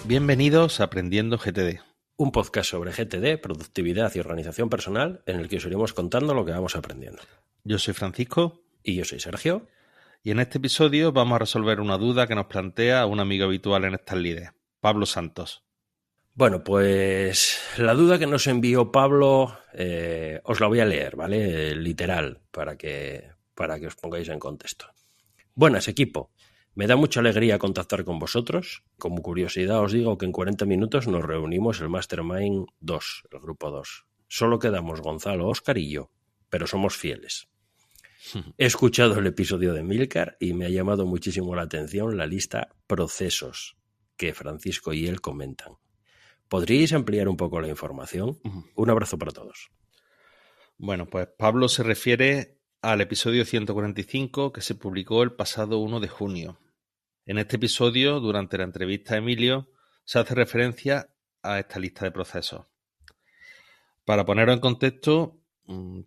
Bienvenidos a Aprendiendo GTD. Un podcast sobre GTD, productividad y organización personal, en el que os iremos contando lo que vamos aprendiendo. Yo soy Francisco. Y yo soy Sergio. Y en este episodio vamos a resolver una duda que nos plantea un amigo habitual en estas lides, Pablo Santos. Bueno, pues la duda que nos envió Pablo os la voy a leer, ¿vale? Literal, para que os pongáis en contexto. Buenas, equipo. Me da mucha alegría contactar con vosotros. Como curiosidad os digo que en 40 minutos nos reunimos el Mastermind 2, el grupo 2. Solo quedamos Gonzalo, Óscar y yo, pero somos fieles. He escuchado el episodio de Milcar y me ha llamado muchísimo la atención la lista procesos que Francisco y él comentan. ¿Podríais ampliar un poco la información? Un abrazo para todos. Bueno, pues Pablo se refiere al episodio 145 que se publicó el pasado 1 de junio. En este episodio, durante la entrevista a Emilio, se hace referencia a esta lista de procesos. Para ponerlo en contexto,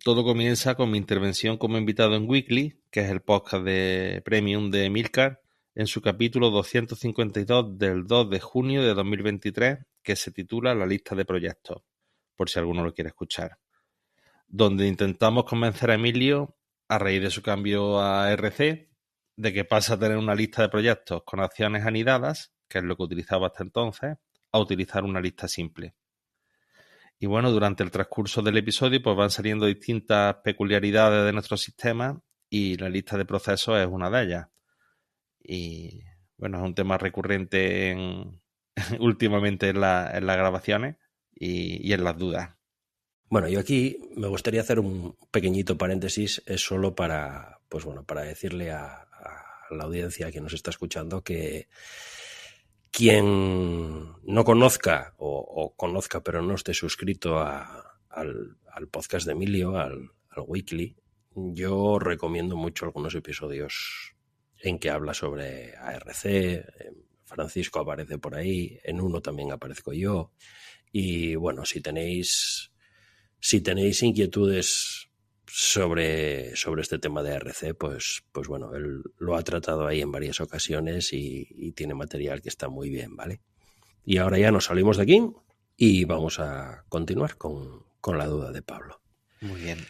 todo comienza con mi intervención como invitado en Weekly, que es el podcast de Premium de Milcar, en su capítulo 252 del 2 de junio de 2023, que se titula La lista de proyectos, por si alguno lo quiere escuchar, donde intentamos convencer a Emilio, a raíz de su cambio a RC, de que pasa a tener una lista de proyectos con acciones anidadas, que es lo que utilizaba hasta entonces, a utilizar una lista simple. Y bueno, durante el transcurso del episodio pues van saliendo distintas peculiaridades de nuestro sistema y la lista de procesos es una de ellas. Y bueno, es un tema recurrente últimamente en las grabaciones y en las dudas. Bueno, yo aquí me gustaría hacer un pequeñito paréntesis, es solo para decirle a la audiencia que nos está escuchando que quien no conozca o conozca pero no esté suscrito al podcast de Emilio, al Weekly, yo recomiendo mucho algunos episodios en que habla sobre ARC. Francisco aparece por ahí, en uno también aparezco yo. Y bueno, si tenéis inquietudes sobre este tema de RC, pues bueno, él lo ha tratado ahí en varias ocasiones y tiene material que está muy bien, ¿vale? Y ahora ya nos salimos de aquí y vamos a continuar con la duda de Pablo. Muy bien.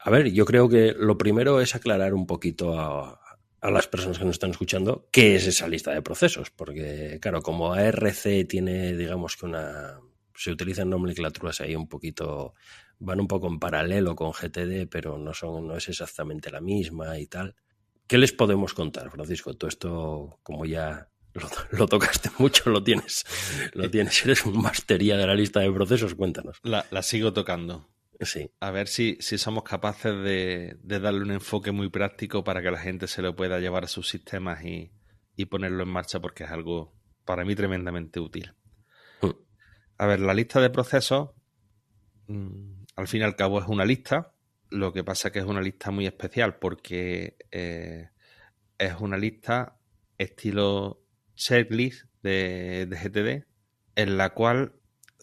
A ver, yo creo que lo primero es aclarar un poquito a las personas que nos están escuchando qué es esa lista de procesos, porque claro, como ARC tiene, digamos que se utilizan nomenclaturas ahí un poquito, van un poco en paralelo con GTD, pero no es exactamente la misma y tal. ¿Qué les podemos contar, Francisco? Tú esto, como ya lo tocaste mucho, lo tienes, eres un mastería de la lista de procesos, cuéntanos. La sigo tocando. Sí. A ver si somos capaces de darle un enfoque muy práctico para que la gente se lo pueda llevar a sus sistemas y ponerlo en marcha, porque es algo para mí tremendamente útil. A ver, la lista de procesos, al fin y al cabo es una lista. Lo que pasa es que es una lista muy especial porque es una lista estilo checklist de GTD, en la cual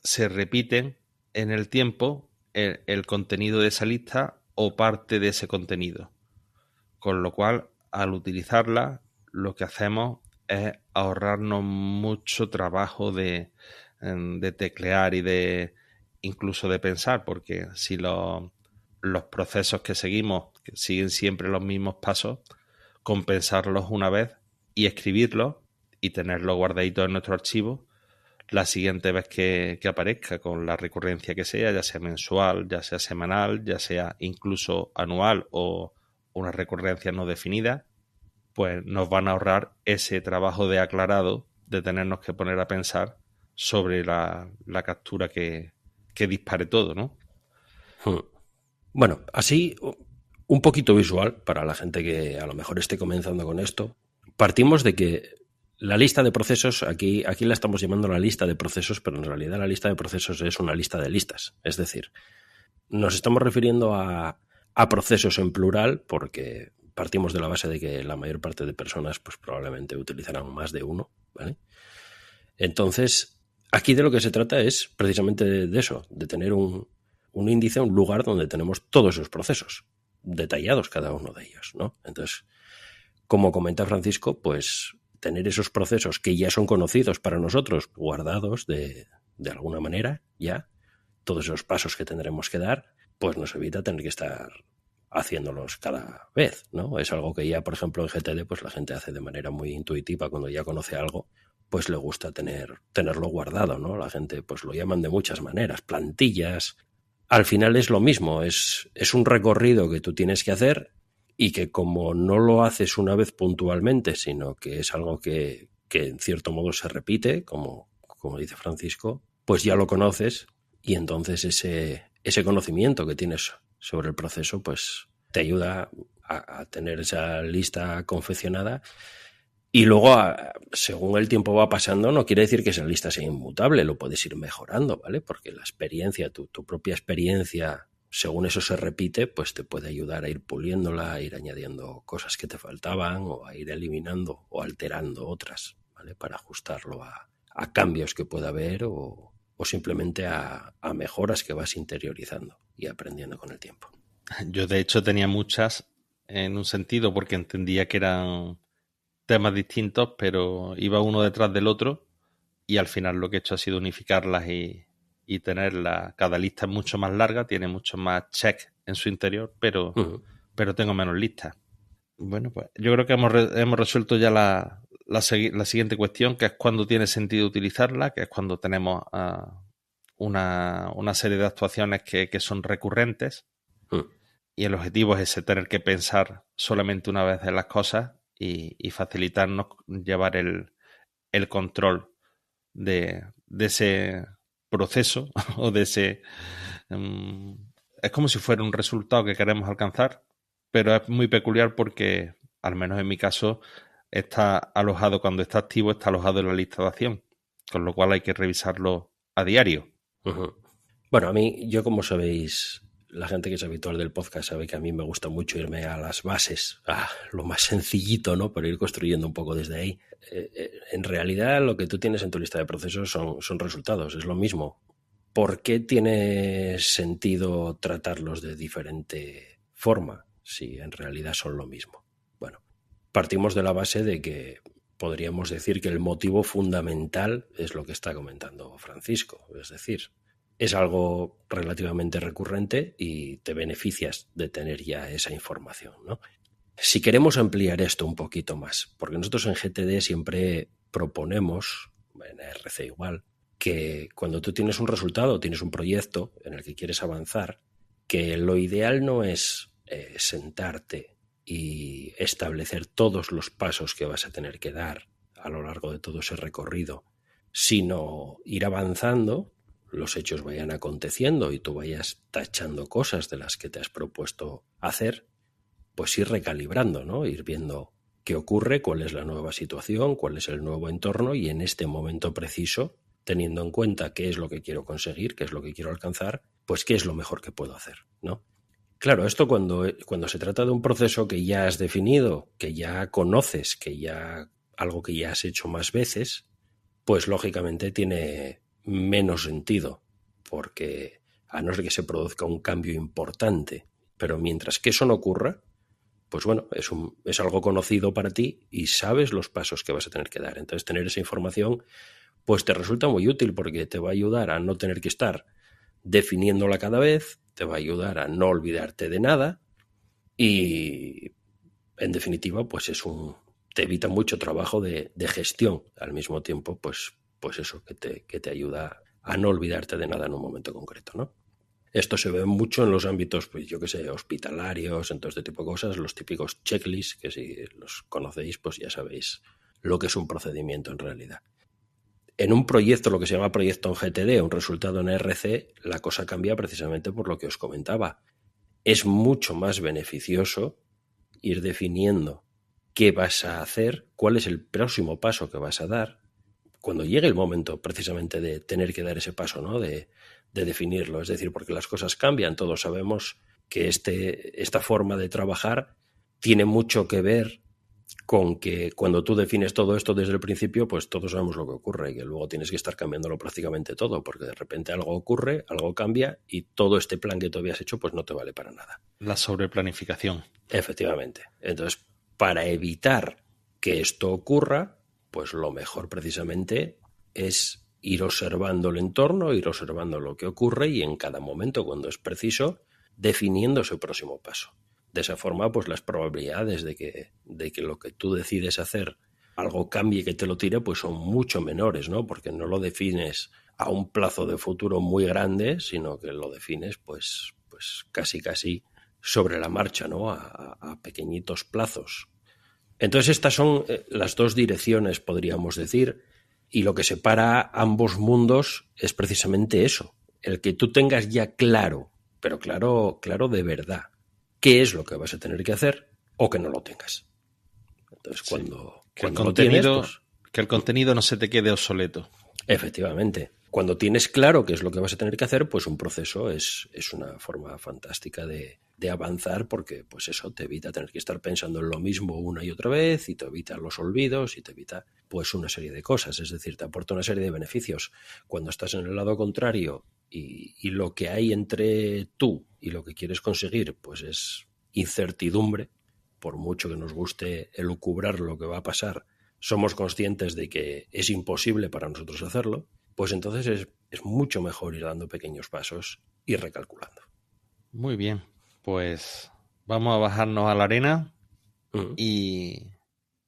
se repiten en el tiempo el contenido de esa lista o parte de ese contenido. Con lo cual, al utilizarla, lo que hacemos es ahorrarnos mucho trabajo de teclear y incluso de pensar, porque si los procesos que seguimos que siguen siempre los mismos pasos, compensarlos una vez y escribirlos y tenerlos guardaditos en nuestro archivo la siguiente vez que aparezca, con la recurrencia que sea, ya sea mensual, ya sea semanal, ya sea incluso anual o una recurrencia no definida, pues nos van a ahorrar ese trabajo de aclarado de tenernos que poner a pensar sobre la captura que dispare todo, ¿no? Bueno, así un poquito visual para la gente que a lo mejor esté comenzando con esto. Partimos de que la lista de procesos, aquí la estamos llamando la lista de procesos, pero en realidad la lista de procesos es una lista de listas. Es decir, nos estamos refiriendo a procesos en plural porque partimos de la base de que la mayor parte de personas pues probablemente utilizarán más de uno, ¿vale? Entonces, aquí de lo que se trata es precisamente de eso, de tener un índice, un lugar donde tenemos todos esos procesos, detallados cada uno de ellos, ¿no? Entonces, como comenta Francisco, pues tener esos procesos que ya son conocidos para nosotros, guardados de alguna manera, ya, todos esos pasos que tendremos que dar, pues nos evita tener que estar haciéndolos cada vez, ¿no? Es algo que ya, por ejemplo, en GTD, pues la gente hace de manera muy intuitiva. Cuando ya conoce algo, pues le gusta tenerlo guardado, ¿no? La gente pues lo llaman de muchas maneras, plantillas. Al final es lo mismo, es un recorrido que tú tienes que hacer y que como no lo haces una vez puntualmente, sino que es algo que en cierto modo se repite, como dice Francisco, pues ya lo conoces y entonces ese conocimiento que tienes sobre el proceso pues te ayuda a tener esa lista confeccionada. Y luego, según el tiempo va pasando, no quiere decir que esa lista sea inmutable, lo puedes ir mejorando, ¿vale? Porque la experiencia, tu propia experiencia, según eso se repite, pues te puede ayudar a ir puliéndola, a ir añadiendo cosas que te faltaban o a ir eliminando o alterando otras, ¿vale? Para ajustarlo a cambios que pueda haber o simplemente a mejoras que vas interiorizando y aprendiendo con el tiempo. Yo, de hecho, tenía muchas en un sentido porque entendía que eran temas distintos, pero iba uno detrás del otro y al final lo que he hecho ha sido unificarlas y tenerlas. Cada lista es mucho más larga, tiene mucho más check en su interior, pero tengo menos listas. Bueno, pues yo creo que hemos resuelto ya la siguiente cuestión, que es cuándo tiene sentido utilizarla, que es cuando tenemos una serie de actuaciones que son recurrentes y el objetivo es ese, tener que pensar solamente una vez en las cosas y facilitarnos llevar el control de ese proceso o de ese... es como si fuera un resultado que queremos alcanzar, pero es muy peculiar porque, al menos en mi caso, está alojado, cuando está activo, está alojado en la lista de acción, con lo cual hay que revisarlo a diario. Bueno, a mí, yo como sabéis, la gente que es habitual del podcast sabe que a mí me gusta mucho irme a las bases, a lo más sencillito, ¿no? Para ir construyendo un poco desde ahí. En realidad, lo que tú tienes en tu lista de procesos son resultados, es lo mismo. ¿Por qué tiene sentido tratarlos de diferente forma si en realidad son lo mismo? Bueno, partimos de la base de que podríamos decir que el motivo fundamental es lo que está comentando Francisco, es decir, es algo relativamente recurrente y te beneficias de tener ya esa información, ¿no? Si queremos ampliar esto un poquito más, porque nosotros en GTD siempre proponemos, en RC igual, que cuando tú tienes un resultado, tienes un proyecto en el que quieres avanzar, que lo ideal no es sentarte y establecer todos los pasos que vas a tener que dar a lo largo de todo ese recorrido, sino ir avanzando, los hechos vayan aconteciendo y tú vayas tachando cosas de las que te has propuesto hacer, pues ir recalibrando, ¿no? Ir viendo qué ocurre, cuál es la nueva situación, cuál es el nuevo entorno y en este momento preciso, teniendo en cuenta qué es lo que quiero conseguir, qué es lo que quiero alcanzar, pues qué es lo mejor que puedo hacer, ¿no? Claro, esto cuando se trata de un proceso que ya has definido, que ya conoces, que ya algo que ya has hecho más veces, pues lógicamente tiene menos sentido, porque a no ser que se produzca un cambio importante, pero mientras que eso no ocurra, pues bueno, es algo conocido para ti y sabes los pasos que vas a tener que dar. Entonces tener esa información pues te resulta muy útil porque te va a ayudar a no tener que estar definiéndola cada vez, te va a ayudar a no olvidarte de nada y en definitiva pues te evita mucho trabajo de gestión al mismo tiempo, pues eso que te ayuda a no olvidarte de nada en un momento concreto, ¿no? Esto se ve mucho en los ámbitos, pues yo qué sé, hospitalarios, en todo este tipo de cosas, los típicos checklists, que si los conocéis, pues ya sabéis lo que es un procedimiento en realidad. En un proyecto, lo que se llama proyecto en GTD, un resultado en RC, la cosa cambia precisamente por lo que os comentaba. Es mucho más beneficioso ir definiendo qué vas a hacer, cuál es el próximo paso que vas a dar, cuando llegue el momento precisamente de tener que dar ese paso, ¿no? De definirlo. Es decir, porque las cosas cambian, todos sabemos que esta forma de trabajar tiene mucho que ver con que cuando tú defines todo esto desde el principio, pues todos sabemos lo que ocurre y que luego tienes que estar cambiándolo prácticamente todo, porque de repente algo ocurre, algo cambia y todo este plan que tú habías hecho pues no te vale para nada. La sobreplanificación. Efectivamente. Entonces, para evitar que esto ocurra, pues lo mejor precisamente es ir observando el entorno, ir observando lo que ocurre y en cada momento, cuando es preciso, definiendo ese próximo paso. De esa forma, pues las probabilidades de que lo que tú decides hacer algo cambie y que te lo tire, pues son mucho menores, ¿no? Porque no lo defines a un plazo de futuro muy grande, sino que lo defines pues casi sobre la marcha, ¿no? A pequeñitos plazos. Entonces estas son las dos direcciones, podríamos decir, y lo que separa ambos mundos es precisamente eso, el que tú tengas ya claro, pero claro de verdad, qué es lo que vas a tener que hacer o que no lo tengas. Entonces, cuando lo tienes, pues, que el contenido no se te quede obsoleto. Efectivamente. Cuando tienes claro qué es lo que vas a tener que hacer, pues un proceso es una forma fantástica de avanzar, porque pues eso te evita tener que estar pensando en lo mismo una y otra vez, y te evita los olvidos y te evita pues una serie de cosas. Es decir, te aporta una serie de beneficios. Cuando estás en el lado contrario y lo que hay entre tú y lo que quieres conseguir pues es incertidumbre, por mucho que nos guste elucubrar lo que va a pasar, somos conscientes de que es imposible para nosotros hacerlo, pues entonces es mucho mejor ir dando pequeños pasos y recalculando. Muy bien, pues vamos a bajarnos a la arena y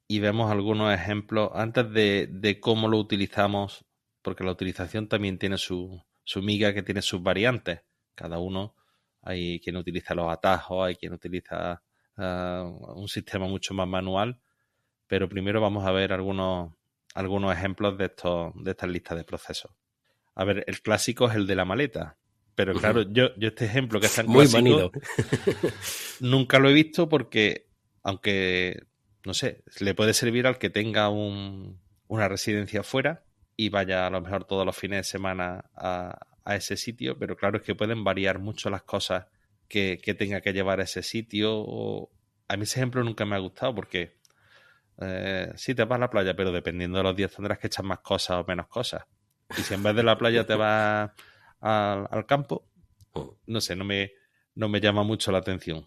vemos algunos ejemplos antes de cómo lo utilizamos, porque la utilización también tiene su miga, que tiene sus variantes. Cada uno, hay quien utiliza los atajos, hay quien utiliza un sistema mucho más manual, pero primero vamos a ver algunos ejemplos de estas listas de procesos. A ver, el clásico es el de la maleta, pero claro, yo este ejemplo que es tan muy clásico manido. Nunca lo he visto porque, aunque, no sé, le puede servir al que tenga una residencia fuera y vaya a lo mejor todos los fines de semana a ese sitio, pero claro, es que pueden variar mucho las cosas que tenga que llevar a ese sitio. A mí ese ejemplo nunca me ha gustado porque sí te vas a la playa, pero dependiendo de los días tendrás que echar más cosas o menos cosas. Y si en vez de la playa te vas al campo, no sé, no me llama mucho la atención.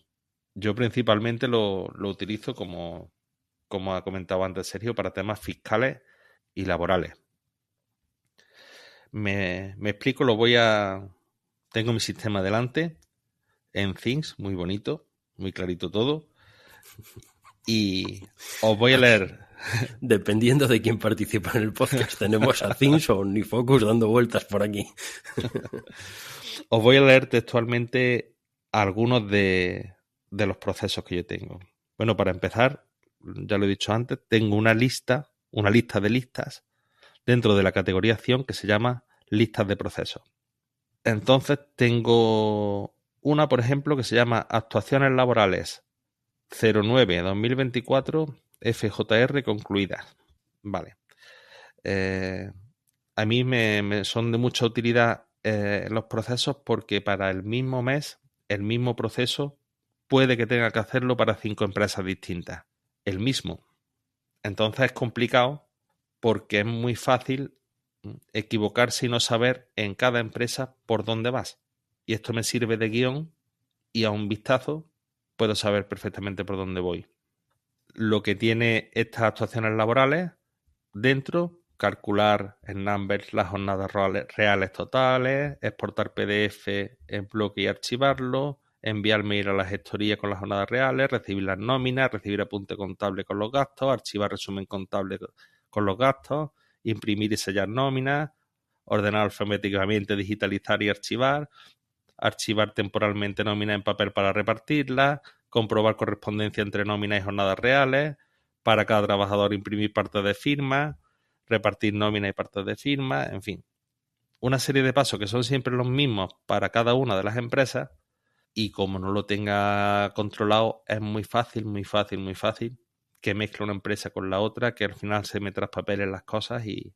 Yo principalmente lo utilizo como ha comentado antes Sergio, para temas fiscales y laborales. Me explico, tengo mi sistema delante en Things, muy bonito, muy clarito todo. Y os voy a leer. Dependiendo de quién participa en el podcast, tenemos a Things o Omnifocus dando vueltas por aquí. Os voy a leer textualmente algunos de los procesos que yo tengo. Bueno, para empezar, ya lo he dicho antes, tengo una lista de listas dentro de la categoría acción que se llama listas de procesos. Entonces tengo una, por ejemplo, que se llama actuaciones laborales 09-2024 FJR concluidas. Vale. A mí me son de mucha utilidad los procesos, porque para el mismo mes, el mismo proceso, puede que tenga que hacerlo para 5 empresas distintas. El mismo. Entonces es complicado porque es muy fácil equivocarse y no saber en cada empresa por dónde vas. Y esto me sirve de guión y a un vistazo puedo saber perfectamente por dónde voy. Lo que tiene estas actuaciones laborales dentro: calcular en Numbers las jornadas reales totales, exportar PDF en bloque y archivarlo, enviar mail a la gestoría con las jornadas reales, recibir las nóminas, recibir apunte contable con los gastos, archivar resumen contable con los gastos, imprimir y sellar nóminas, ordenar alfabéticamente, digitalizar y archivar temporalmente nóminas en papel para repartirlas, comprobar correspondencia entre nóminas y jornadas reales, para cada trabajador imprimir partes de firma, repartir nóminas y partes de firma, en fin. Una serie de pasos que son siempre los mismos para cada una de las empresas, y como no lo tenga controlado, es muy fácil que mezcle una empresa con la otra, que al final se me traspapelen las cosas, y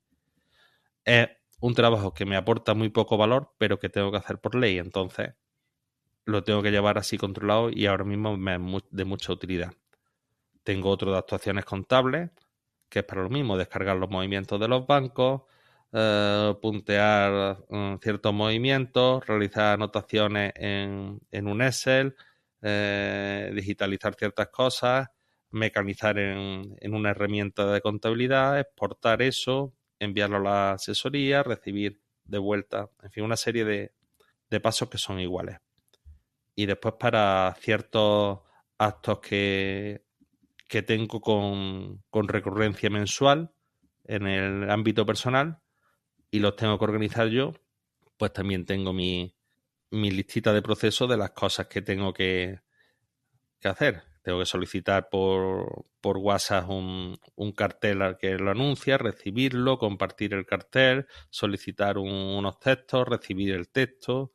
es un trabajo que me aporta muy poco valor, pero que tengo que hacer por ley. Entonces lo tengo que llevar así controlado, y ahora mismo me es de mucha utilidad. Tengo otro de actuaciones contables, que es para lo mismo: descargar los movimientos de los bancos, puntear ciertos movimientos, realizar anotaciones en un Excel, digitalizar ciertas cosas, mecanizar en una herramienta de contabilidad, exportar eso, enviarlo a la asesoría, recibir de vuelta, en fin, una serie de pasos que son iguales. Y después para ciertos actos que tengo con recurrencia mensual en el ámbito personal y los tengo que organizar yo, pues también tengo mi listita de procesos de las cosas que tengo que hacer. Tengo que solicitar por WhatsApp un cartel al que lo anuncia, recibirlo, compartir el cartel, solicitar unos textos, recibir el texto,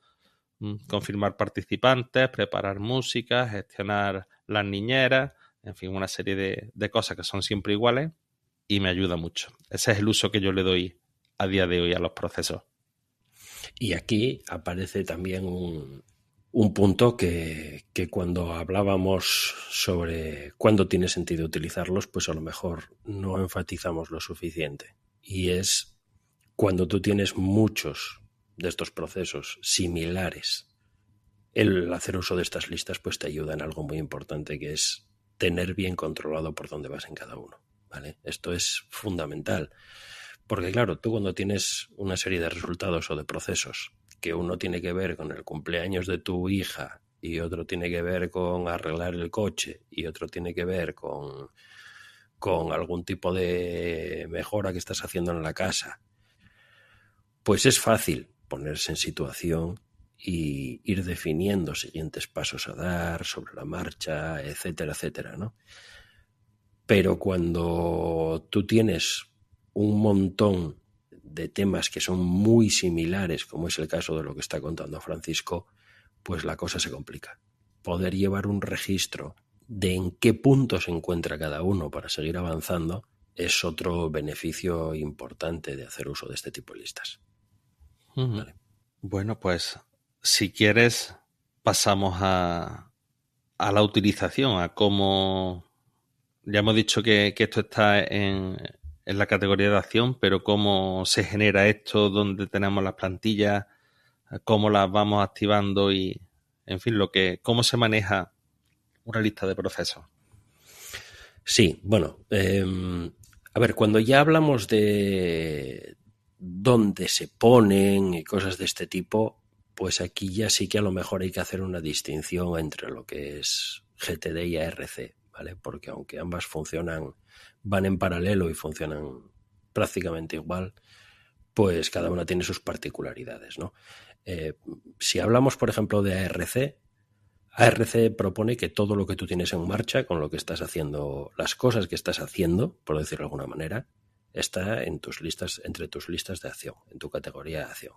confirmar participantes, preparar música, gestionar las niñeras, en fin, una serie de cosas que son siempre iguales y me ayuda mucho. Ese es el uso que yo le doy a día de hoy a los procesos. Y aquí aparece también un punto que cuando hablábamos sobre cuándo tiene sentido utilizarlos, pues a lo mejor no enfatizamos lo suficiente. Y es cuando tú tienes muchos de estos procesos similares, el hacer uso de estas listas pues te ayuda en algo muy importante, que es tener bien controlado por dónde vas en cada uno, ¿vale? Esto es fundamental. Porque claro, tú cuando tienes una serie de resultados o de procesos que uno tiene que ver con el cumpleaños de tu hija y otro tiene que ver con arreglar el coche y otro tiene que ver con algún tipo de mejora que estás haciendo en la casa, pues es fácil ponerse en situación y ir definiendo siguientes pasos a dar sobre la marcha, etcétera, etcétera, ¿no? Pero cuando tú tienes un montón de temas que son muy similares, como es el caso de lo que está contando Francisco, pues la cosa se complica. Poder llevar un registro de en qué punto se encuentra cada uno para seguir avanzando es otro beneficio importante de hacer uso de este tipo de listas. Vale. Bueno, pues si quieres pasamos a la utilización, a cómo... Ya hemos dicho que esto está en la categoría de acción, pero cómo se genera esto, dónde tenemos las plantillas, cómo las vamos activando y, en fin, cómo se maneja una lista de procesos. Sí, bueno, a ver, cuando ya hablamos de dónde se ponen y cosas de este tipo, pues aquí ya sí que a lo mejor hay que hacer una distinción entre lo que es GTD y ARC, ¿vale? Porque aunque ambas van en paralelo y funcionan prácticamente igual, pues cada una tiene sus particularidades, ¿no? Si hablamos, por ejemplo, de ARC propone que todo lo que tú tienes en marcha, con lo que estás haciendo, las cosas que estás haciendo, por decirlo de alguna manera, está en tus listas, entre tus listas de acción, en tu categoría de acción.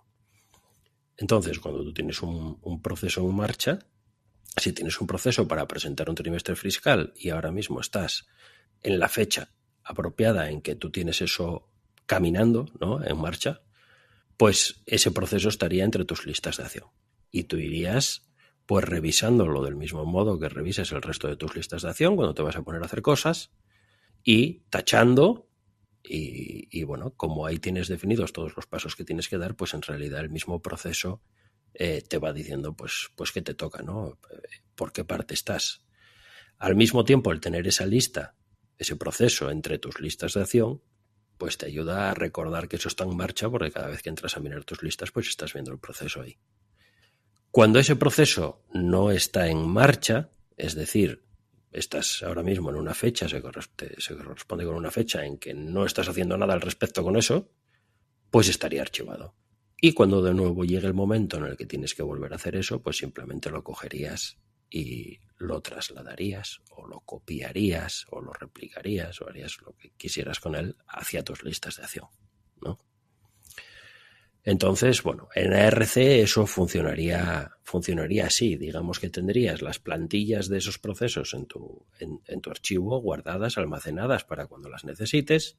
Entonces, cuando tú tienes un proceso en marcha, si tienes un proceso para presentar un trimestre fiscal y ahora mismo estás en la fecha apropiada en que tú tienes eso caminando, ¿no?, en marcha, pues ese proceso estaría entre tus listas de acción. Y tú irías pues revisándolo del mismo modo que revises el resto de tus listas de acción cuando te vas a poner a hacer cosas y tachando y bueno, como ahí tienes definidos todos los pasos que tienes que dar, pues en realidad el mismo proceso te va diciendo pues qué te toca, ¿no? Por qué parte estás. Al mismo tiempo, el tener esa lista, ese proceso entre tus listas de acción, pues te ayuda a recordar que eso está en marcha, porque cada vez que entras a mirar tus listas, pues estás viendo el proceso ahí. Cuando ese proceso no está en marcha, es decir, estás ahora mismo en una fecha, se corresponde con una fecha en que no estás haciendo nada al respecto con eso, pues estaría archivado. Y cuando de nuevo llegue el momento en el que tienes que volver a hacer eso, pues simplemente lo cogerías y lo trasladarías o lo copiarías o lo replicarías o harías lo que quisieras con él hacia tus listas de acción, ¿no? Entonces, bueno, en ARC eso funcionaría así. Digamos que tendrías las plantillas de esos procesos en tu archivo guardadas, almacenadas para cuando las necesites,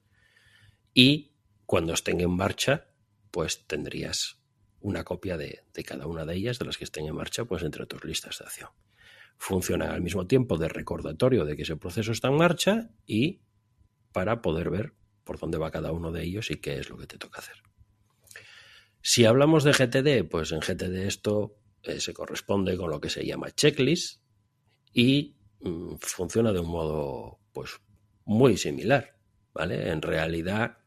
y cuando estén en marcha, pues tendrías una copia de cada una de ellas, de las que estén en marcha, pues entre tus listas de acción. Funcionan al mismo tiempo de recordatorio de que ese proceso está en marcha y para poder ver por dónde va cada uno de ellos y qué es lo que te toca hacer. Si hablamos de GTD, pues en GTD esto se corresponde con lo que se llama checklist y funciona de un modo Pues muy similar, ¿vale? En realidad,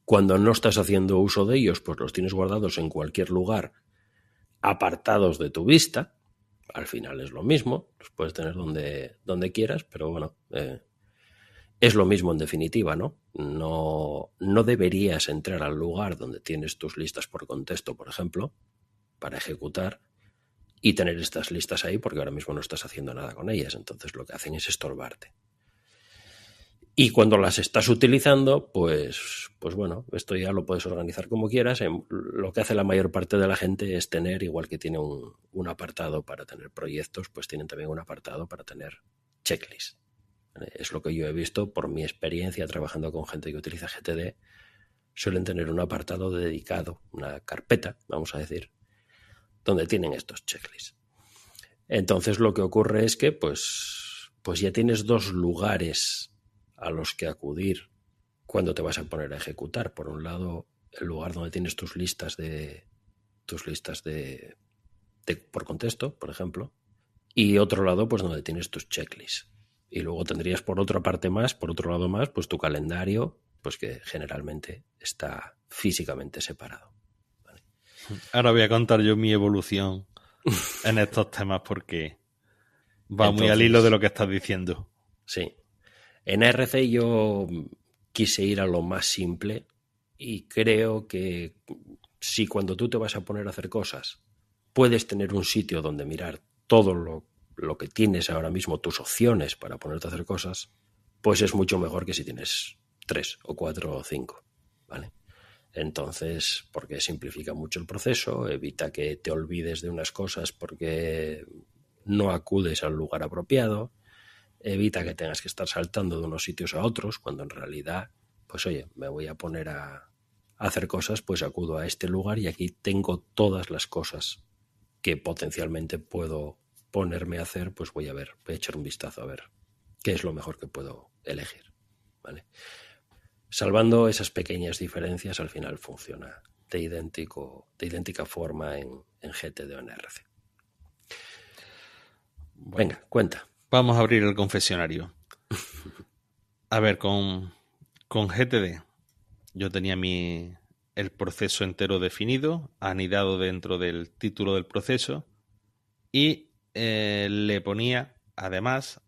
cuando no estás haciendo uso de ellos, pues los tienes guardados en cualquier lugar, apartados de tu vista. Al final es lo mismo, los puedes tener donde quieras, pero bueno, es lo mismo en definitiva, ¿no? No deberías entrar al lugar donde tienes tus listas por contexto, por ejemplo, para ejecutar y tener estas listas ahí porque ahora mismo no estás haciendo nada con ellas. Entonces lo que hacen es estorbarte. Y cuando las estás utilizando, pues bueno, esto ya lo puedes organizar como quieras. Lo que hace la mayor parte de la gente es tener, igual que tiene un apartado para tener proyectos, pues tienen también un apartado para tener checklists. Es lo que yo he visto por mi experiencia trabajando con gente que utiliza GTD. Suelen tener un apartado dedicado, una carpeta, vamos a decir, donde tienen estos checklists. Entonces lo que ocurre es que pues ya tienes dos lugares a los que acudir cuando te vas a poner a ejecutar. Por un lado, el lugar donde tienes tus listas de por contexto, por ejemplo, y otro lado, pues donde tienes tus checklists. Y luego tendrías por otro lado más, pues tu calendario, pues que generalmente está físicamente separado. ¿Vale? Ahora voy a contar yo mi evolución en estos temas porque va muy al hilo de lo que estás diciendo. Sí. En ARC yo quise ir a lo más simple y creo que si cuando tú te vas a poner a hacer cosas puedes tener un sitio donde mirar todo lo que tienes ahora mismo, tus opciones para ponerte a hacer cosas, pues es mucho mejor que si tienes 3 o 4 o 5, ¿vale? Entonces, porque simplifica mucho el proceso, evita que te olvides de unas cosas porque no acudes al lugar apropiado, evita que tengas que estar saltando de unos sitios a otros, cuando en realidad, pues oye, me voy a poner a hacer cosas, pues acudo a este lugar y aquí tengo todas las cosas que potencialmente puedo ponerme a hacer, pues voy a echar un vistazo a ver qué es lo mejor que puedo elegir, ¿vale? Salvando esas pequeñas diferencias, al final funciona de idéntica forma en GTD o en RC. Bueno, venga, cuenta. Vamos a abrir el confesionario. A ver, con GTD yo tenía el proceso entero definido, anidado dentro del título del proceso y le ponía además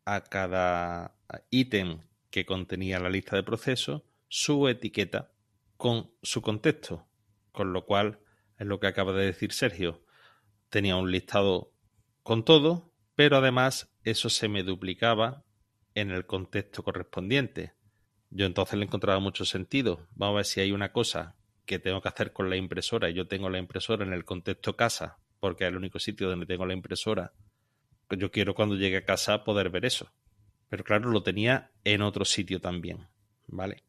a cada ítem que contenía la lista de procesos su etiqueta con su contexto, con lo cual es lo que acaba de decir Sergio. Tenía un listado con todo, pero además eso se me duplicaba en el contexto correspondiente. Yo entonces le encontraba mucho sentido. Vamos a ver si hay una cosa que tengo que hacer con la impresora y yo tengo la impresora en el contexto casa, porque es el único sitio donde tengo la impresora. Yo quiero cuando llegue a casa poder ver eso. Pero claro, lo tenía en otro sitio también, ¿vale?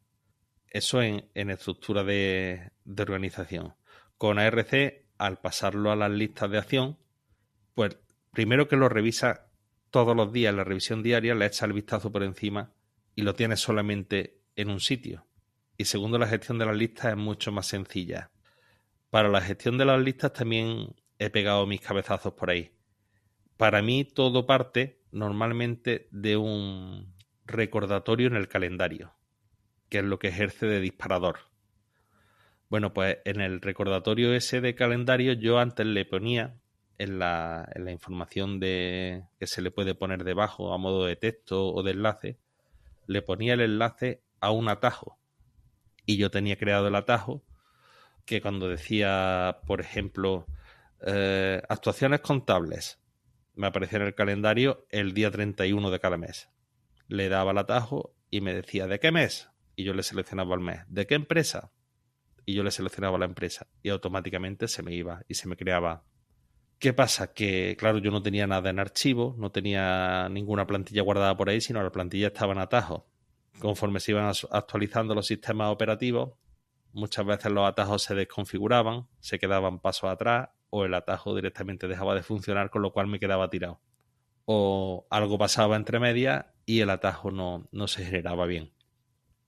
Eso en estructura de organización. Con ARC, al pasarlo a las listas de acción, pues primero que lo revisa todos los días, la revisión diaria, le echa el vistazo por encima y lo tienes solamente en un sitio. Y segundo, la gestión de las listas es mucho más sencilla. Para la gestión de las listas también he pegado mis cabezazos por ahí. Para mí todo parte normalmente de un recordatorio en el calendario, que es lo que ejerce de disparador. Bueno, pues en el recordatorio ese de calendario yo antes le ponía en la información que se le puede poner debajo a modo de texto o de enlace, le ponía el enlace a un atajo. Y yo tenía creado el atajo que cuando decía, por ejemplo, actuaciones contables, me aparecía en el calendario el día 31 de cada mes. Le daba el atajo y me decía, ¿de qué mes? Y yo le seleccionaba el mes. ¿De qué empresa? Y yo le seleccionaba la empresa. Y automáticamente se me iba y se me creaba. ¿Qué pasa? Que, claro, yo no tenía nada en archivo, no tenía ninguna plantilla guardada por ahí, sino la plantilla estaba en atajos. Conforme se iban actualizando los sistemas operativos, muchas veces los atajos se desconfiguraban, se quedaban pasos atrás o el atajo directamente dejaba de funcionar, con lo cual me quedaba tirado. O algo pasaba entre medias y el atajo no se generaba bien.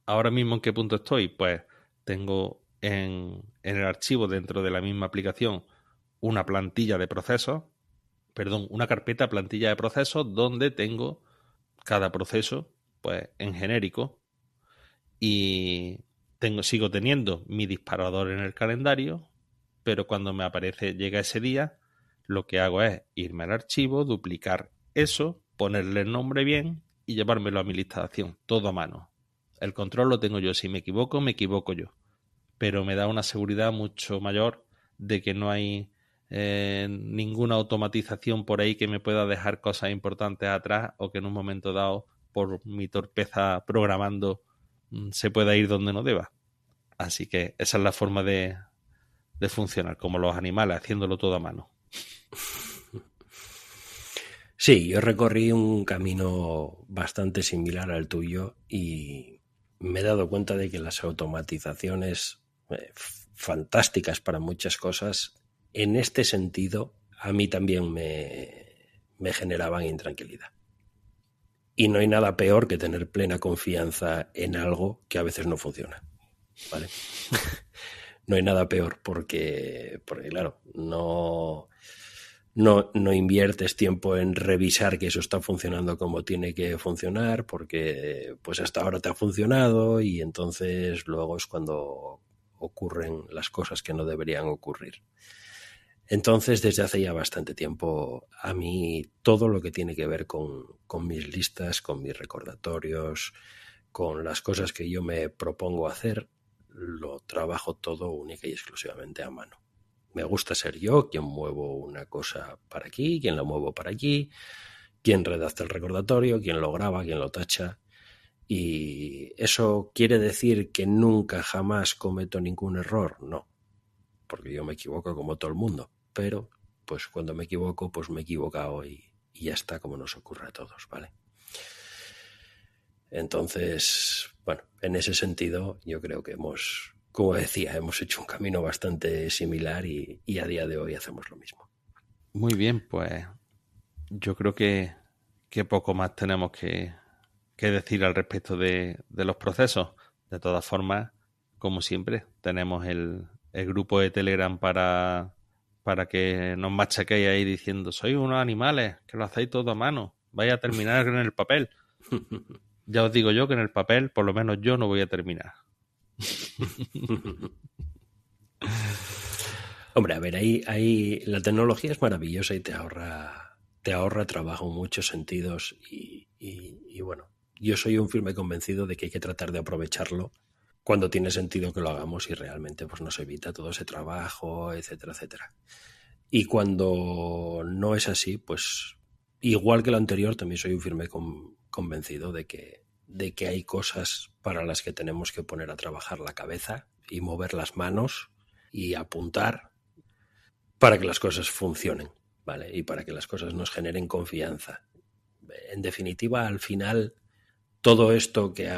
Ahora mismo, ¿en qué punto estoy? Pues tengo en el archivo dentro de la misma aplicación una plantilla de procesos, una carpeta plantilla de procesos donde tengo cada proceso pues en genérico, y sigo teniendo mi disparador en el calendario, pero cuando me aparece, llega ese día, lo que hago es irme al archivo, duplicar eso, ponerle el nombre bien y llevármelo a mi lista de acción, todo a mano. El control lo tengo yo, si me equivoco yo, pero me da una seguridad mucho mayor de que no hay ninguna automatización por ahí que me pueda dejar cosas importantes atrás, o que en un momento dado, por mi torpeza programando, se pueda ir donde no deba. Así que esa es la forma de funcionar, como los animales, haciéndolo todo a mano. Sí, yo recorrí un camino bastante similar al tuyo y me he dado cuenta de que las automatizaciones fantásticas para muchas cosas, en este sentido, a mí también me generaban intranquilidad. Y no hay nada peor que tener plena confianza en algo que a veces no funciona, ¿vale? No hay nada peor porque claro, no inviertes tiempo en revisar que eso está funcionando como tiene que funcionar, porque pues hasta ahora te ha funcionado, y entonces luego es cuando ocurren las cosas que no deberían ocurrir. Entonces, desde hace ya bastante tiempo, a mí todo lo que tiene que ver con mis listas, con mis recordatorios, con las cosas que yo me propongo hacer, lo trabajo todo única y exclusivamente a mano. Me gusta ser yo quien muevo una cosa para aquí, quien la muevo para allí, quien redacta el recordatorio, quien lo graba, quien lo tacha. ¿Y eso quiere decir que nunca jamás cometo ningún error? No, porque yo me equivoco como todo el mundo, pero pues cuando me equivoco, pues me he equivocado y ya está, como nos ocurre a todos, ¿vale? Entonces, bueno, en ese sentido yo creo que como decía, hemos hecho un camino bastante similar y a día de hoy hacemos lo mismo. Muy bien, pues yo creo que poco más tenemos que decir al respecto de los procesos. De todas formas, como siempre, tenemos el grupo de Telegram para que nos machaquéis ahí diciendo: sois unos animales, que lo hacéis todo a mano, vais a terminar en el papel. Ya os digo yo que en el papel, por lo menos yo no voy a terminar. Hombre, a ver, ahí la tecnología es maravillosa y te ahorra trabajo en muchos sentidos y bueno, yo soy un firme convencido de que hay que tratar de aprovecharlo cuando tiene sentido que lo hagamos y realmente pues nos evita todo ese trabajo, etcétera, etcétera. Y cuando no es así, pues igual que lo anterior, también soy un firme convencido de que hay cosas para las que tenemos que poner a trabajar la cabeza y mover las manos y apuntar para que las cosas funcionen, ¿vale? Y para que las cosas nos generen confianza. En definitiva, al final, todo esto que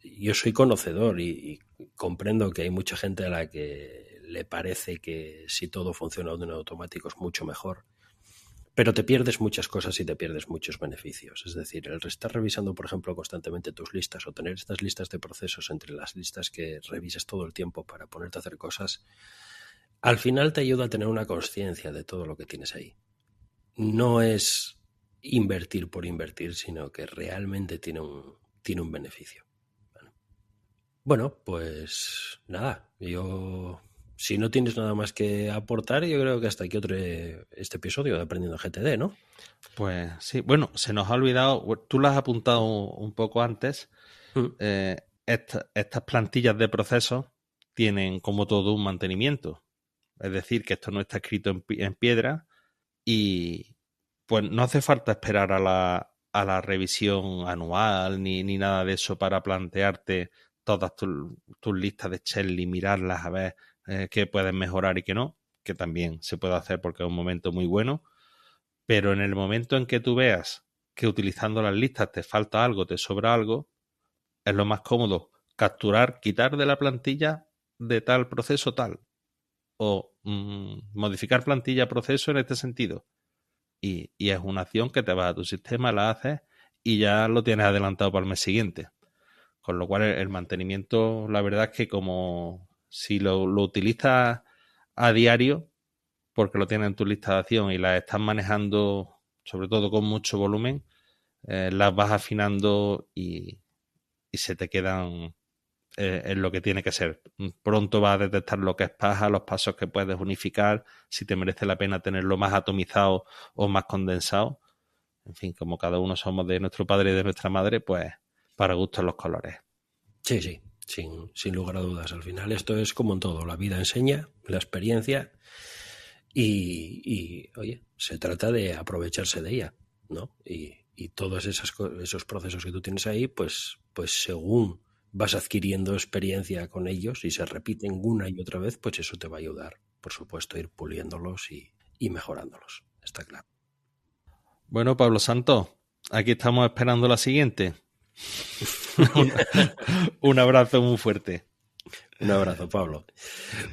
yo soy conocedor y comprendo que hay mucha gente a la que le parece que si todo funciona de un automático es mucho mejor, pero te pierdes muchas cosas y te pierdes muchos beneficios. Es decir, el estar revisando, por ejemplo, constantemente tus listas o tener estas listas de procesos entre las listas que revisas todo el tiempo para ponerte a hacer cosas, al final te ayuda a tener una conciencia de todo lo que tienes ahí. No es invertir por invertir, sino que realmente tiene un beneficio. Bueno, pues nada, si no tienes nada más que aportar, yo creo que hasta aquí este episodio de Aprendiendo GTD, ¿no? Pues sí, bueno, se nos ha olvidado, tú lo has apuntado un poco antes, estas plantillas de procesos tienen como todo un mantenimiento. Es decir, que esto no está escrito en piedra y pues no hace falta esperar a la revisión anual ni nada de eso para plantearte todas tus listas de Excel y mirarlas a ver qué puedes mejorar y qué no, que también se puede hacer porque es un momento muy bueno, pero en el momento en que tú veas que utilizando las listas te falta algo, te sobra algo, es lo más cómodo capturar, quitar de la plantilla de tal proceso tal, o modificar plantilla proceso en este sentido. Y es una acción que te vas a tu sistema, la haces y ya lo tienes adelantado para el mes siguiente. Con lo cual el mantenimiento, la verdad es que como si lo utilizas a diario, porque lo tienes en tu lista de acción y la estás manejando sobre todo con mucho volumen, las vas afinando y se te quedan en lo que tiene que ser. Pronto vas a detectar lo que es paja, los pasos que puedes unificar, si te merece la pena tenerlo más atomizado o más condensado. En fin, como cada uno somos de nuestro padre y de nuestra madre, pues para gustos los colores. Sí, sí, sin lugar a dudas. Al final esto es como en todo, la vida enseña, la experiencia y oye, se trata de aprovecharse de ella, ¿no? Y todos esos procesos que tú tienes ahí, pues según vas adquiriendo experiencia con ellos y se repiten una y otra vez, pues eso te va a ayudar, por supuesto, a ir puliéndolos y mejorándolos, está claro. Bueno, Pablo Santos, aquí estamos esperando la siguiente. Un abrazo muy fuerte. Un abrazo, Pablo.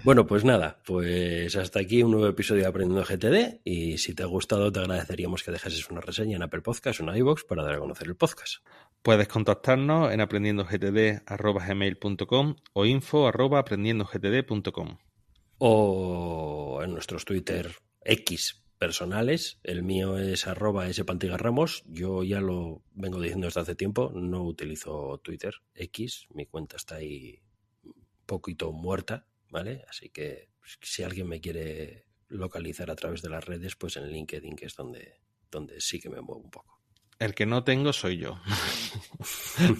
Bueno, pues nada, pues hasta aquí un nuevo episodio de Aprendiendo GTD y si te ha gustado te agradeceríamos que dejases una reseña en Apple Podcast o en iVoox para dar a conocer el podcast. Puedes contactarnos en aprendiendogtd@gmail.com o info@aprendiendogtd.com O en nuestros Twitter X personales. El mío es @spantigarramos. Yo ya lo vengo diciendo desde hace tiempo, no utilizo Twitter X, mi cuenta está ahí un poquito muerta, ¿vale? Así que si alguien me quiere localizar a través de las redes, pues en LinkedIn, que es donde sí que me muevo un poco. El que no tengo soy yo.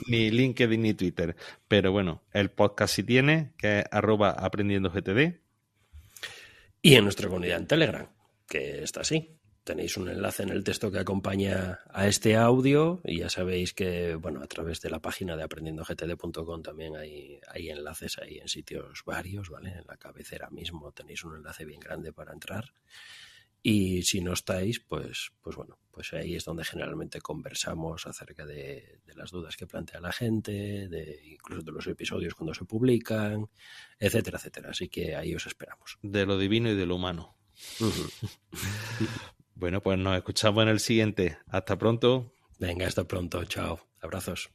Ni LinkedIn ni Twitter. Pero bueno, el podcast sí tiene, que es @aprendiendogtd. Y en nuestra comunidad en Telegram, que está así. Tenéis un enlace en el texto que acompaña a este audio y ya sabéis que, bueno, a través de la página de aprendiendogtd.com también hay enlaces ahí en sitios varios, ¿vale? En la cabecera mismo tenéis un enlace bien grande para entrar. Y si no estáis, pues bueno, pues ahí es donde generalmente conversamos acerca de las dudas que plantea la gente, incluso de los episodios cuando se publican, etcétera, etcétera. Así que ahí os esperamos. De lo divino y de lo humano. Uh-huh. Bueno, pues nos escuchamos en el siguiente. Hasta pronto. Venga, hasta pronto. Chao. Abrazos.